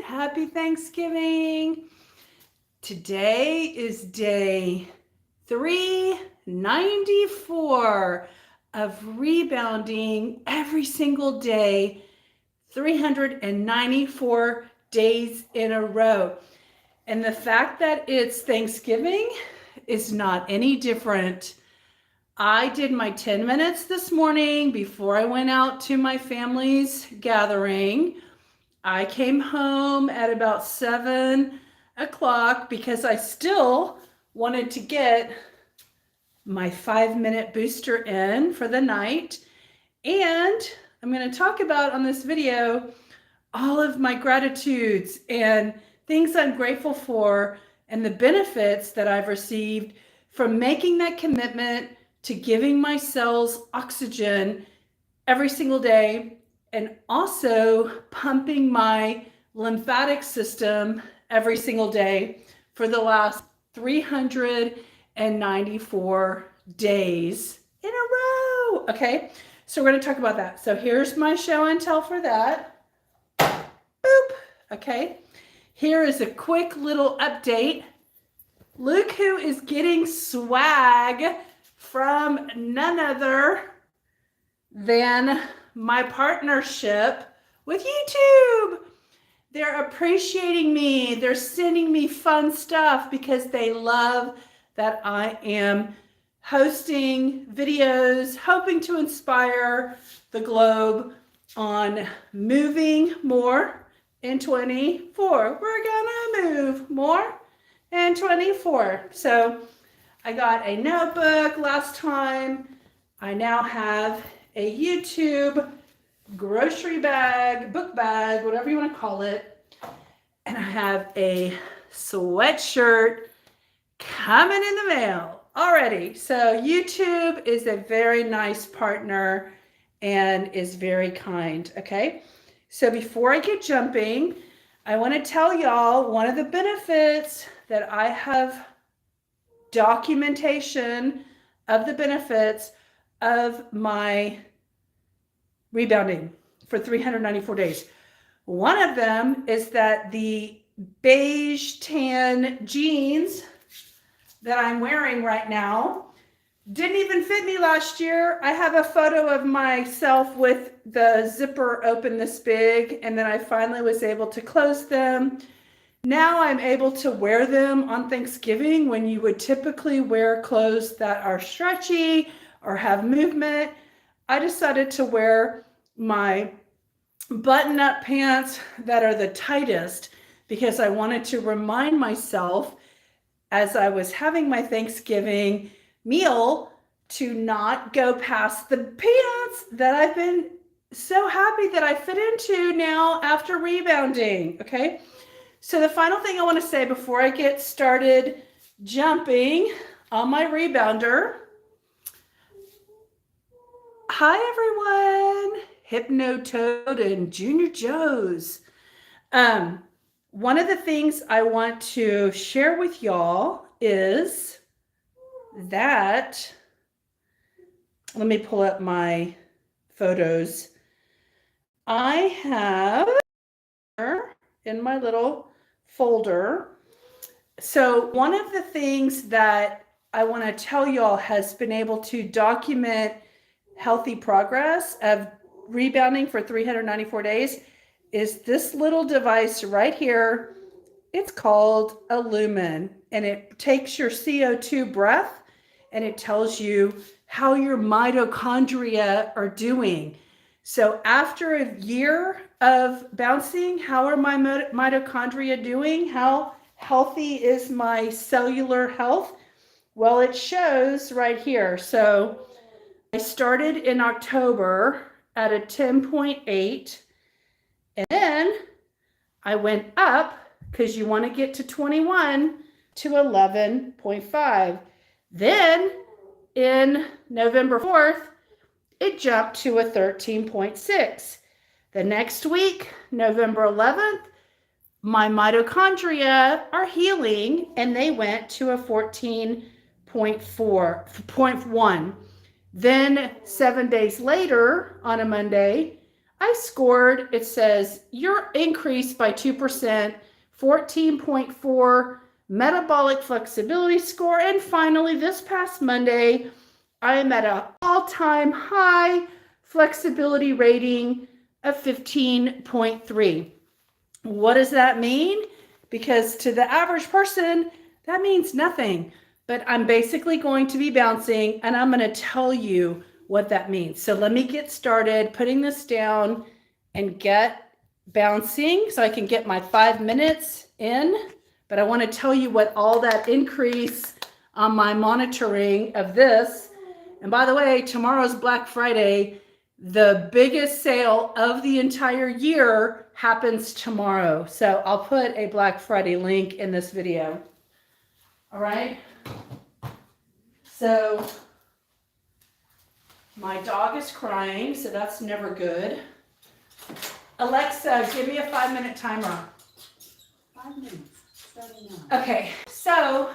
Happy Thanksgiving. Today is day 394 of rebounding every single day, 394 days in a row. And the fact that it's Thanksgiving is not any different. I did my 10 minutes this morning before I went out to my family's gathering. I came home at about 7 o'clock because I still wanted to get my 5-minute booster in for the night. And I'm going to talk about on this video all of my gratitudes and things I'm grateful for and the benefits that I've received from making that commitment to giving my cells oxygen every single day and also pumping my lymphatic system every single day for the last 394 days in a row. Okay, so we're going to talk about that. So here's my show and tell for that. Boop. Okay, here is a quick little update. Look who is getting swag from none other than my partnership with YouTube. They're appreciating me. They're sending me fun stuff because they love that I am hosting videos, hoping to inspire the globe on moving more in 24. We're gonna move more in 24. So I got a notebook last time. I now have a YouTube grocery bag, book bag, whatever you want to call it. And I have a sweatshirt coming in the mail already. So YouTube is a very nice partner and is very kind. Okay. So before I get jumping, I want to tell y'all one of the benefits that I have documentation of the benefits of my rebounding for 394 days. One of them is that the beige tan jeans that I'm wearing right now didn't even fit me last year. I have a photo of myself with the zipper open this big, and then I finally was able to close them. Now I'm able to wear them on Thanksgiving when you would typically wear clothes that are stretchy or have movement. I decided to wear my button-up pants that are the tightest because I wanted to remind myself as I was having my Thanksgiving meal to not go past the pants that I've been so happy that I fit into now after rebounding. Okay. So the final thing I want to say before I get started jumping on my rebounder. Hi, everyone. Hypnotoad and Junior Joe's. One of the things I want to share with y'all is that, let me pull up my photos. I have in my little folder. So one of the things that I want to tell y'all has been able to document healthy progress of rebounding for 394 days is this little device right here. It's called a lumen, and it takes your CO2 breath and it tells you how your mitochondria are doing. So after a year of bouncing, how are my mitochondria doing? How healthy is my cellular health? Well, it shows right here. So I started in October at a 10.8, and then I went up because you want to get to 21 to 11.5. Then in November 4th, it jumped to a 13.6. The next week, November 11th, my mitochondria are healing and they went to a 14.1. Then 7 days later on a Monday, I scored, it says, you're increased by 2%, 14.4 metabolic flexibility score. And finally, this past Monday, I am at an all-time high flexibility rating of 15.3. What does that mean? Because to the average person, that means nothing. But I'm basically going to be bouncing, and I'm going to tell you what that means. So let me get started putting this down and get bouncing so I can get my 5 minutes in. But I want to tell you what all that increase on my monitoring of this. And by the way, tomorrow's Black Friday. The biggest sale of the entire year happens tomorrow. So I'll put a Black Friday link in this video. All right. So my dog is crying, so that's never good. Alexa, give me a 5-minute timer. 5 minutes. Starting now. Okay, so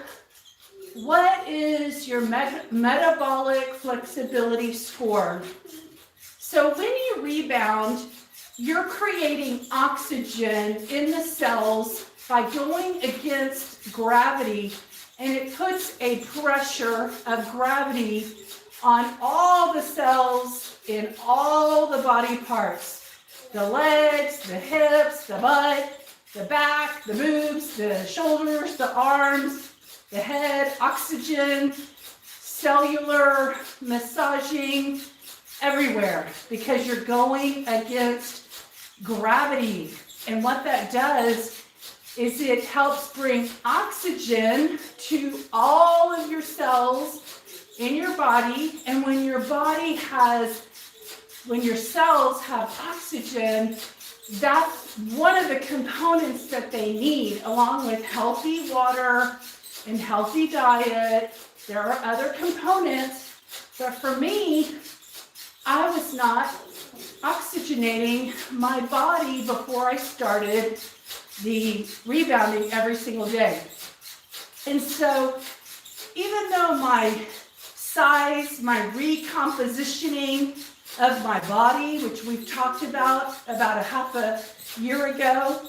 what is your metabolic flexibility score? So when you rebound, you're creating oxygen in the cells by going against gravity, and it puts a pressure of gravity on all the cells in all the body parts. The legs, the hips, the butt, the back, the boobs, the shoulders, the arms, the head, oxygen, cellular, massaging, everywhere, because you're going against gravity. And what that does is it helps bring oxygen to all of your cells in your body. And when your cells have oxygen, that's one of the components that they need, along with healthy water and healthy diet. There are other components, but for me, I was not oxygenating my body before I started the rebounding every single day. And so even though my size, my recompositioning of my body, which we've talked about a half a year ago,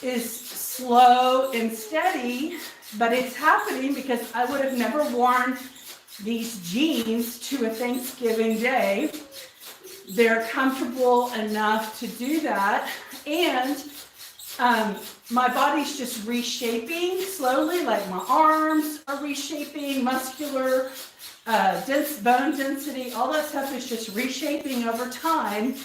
is slow and steady, but it's happening because I would have never worn these jeans to a Thanksgiving day. They're comfortable enough to do that. And my body's just reshaping slowly, like my arms are reshaping, muscular, dense bone density, all that stuff is just reshaping over time.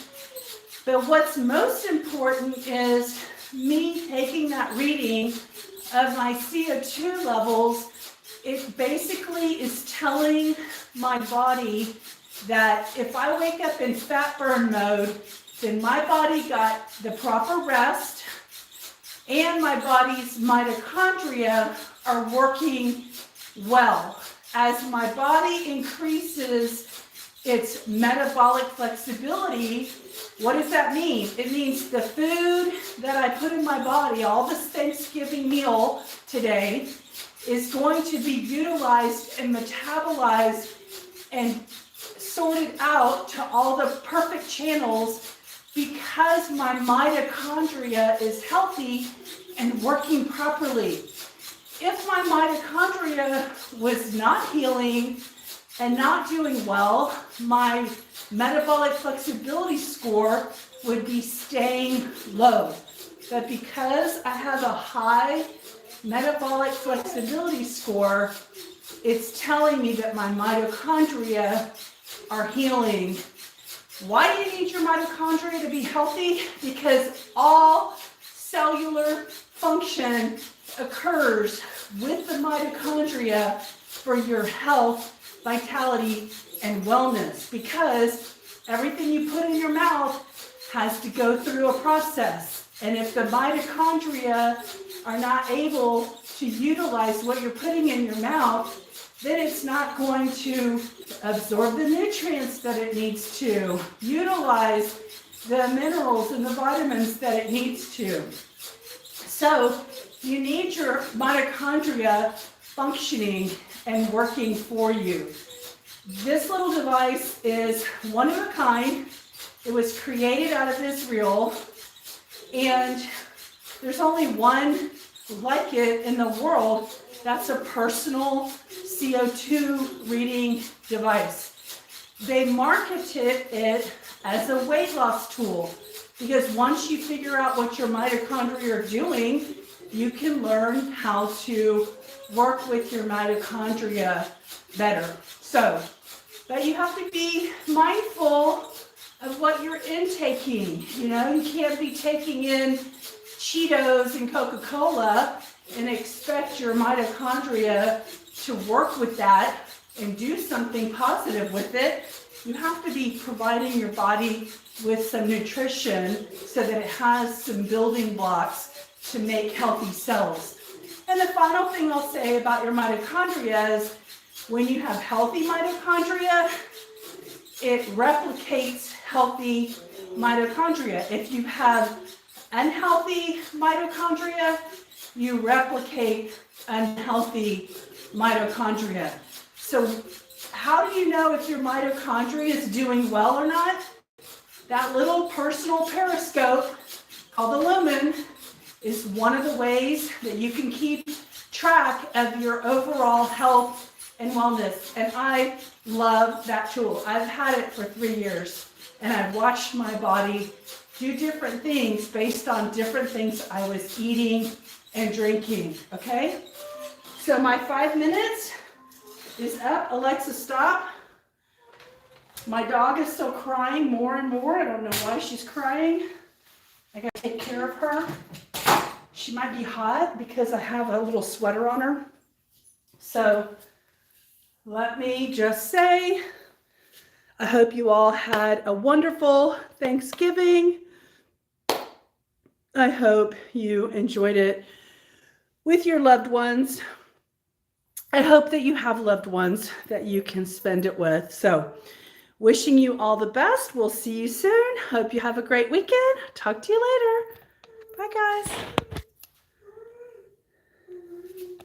But what's most important is me taking that reading of my CO2 levels. It basically is telling my body that if I wake up in fat burn mode, then my body got the proper rest and my body's mitochondria are working well. As my body increases its metabolic flexibility, what does that mean? It means the food that I put in my body, all this Thanksgiving meal today, is going to be utilized and metabolized and sorted out to all the perfect channels because my mitochondria is healthy and working properly. If my mitochondria was not healing and not doing well, my metabolic flexibility score would be staying low. But because I have a high metabolic flexibility score, it's telling me that my mitochondria are healing. Why do you need your mitochondria to be healthy? Because all cellular function occurs with the mitochondria for your health, vitality, and wellness, because everything you put in your mouth has to go through a process. And if the mitochondria are not able to utilize what you're putting in your mouth, then it's not going to absorb the nutrients that it needs to, utilize the minerals and the vitamins that it needs to. So you need your mitochondria functioning and working for you. This little device is one of a kind. It was created out of Israel, and there's only one like it in the world. That's a personal CO2 reading device. They marketed it as a weight loss tool because once you figure out what your mitochondria are doing, you can learn how to work with your mitochondria better. So, but you have to be mindful of what you're intaking. You know, you can't be taking in Cheetos and Coca-Cola and expect your mitochondria to work with that and do something positive with it. You have to be providing your body with some nutrition so that it has some building blocks to make healthy cells. And the final thing I'll say about your mitochondria is when you have healthy mitochondria, it replicates healthy mitochondria. If you have unhealthy mitochondria, you replicate unhealthy mitochondria. So how do you know if your mitochondria is doing well or not? That little personal periscope called the lumen is one of the ways that you can keep track of your overall health and wellness. And I love that tool. I've had it for 3 years, and I've watched my body do different things based on different things I was eating and drinking, okay? So my 5 minutes is up. Alexa, stop. My dog is still crying more and more. I don't know why she's crying. I gotta take care of her. She might be hot because I have a little sweater on her. So let me just say, I hope you all had a wonderful Thanksgiving. I hope you enjoyed it with your loved ones. I hope that you have loved ones that you can spend it with. So wishing you all the best. We'll see you soon. Hope you have a great weekend. Talk to you later. Bye, guys.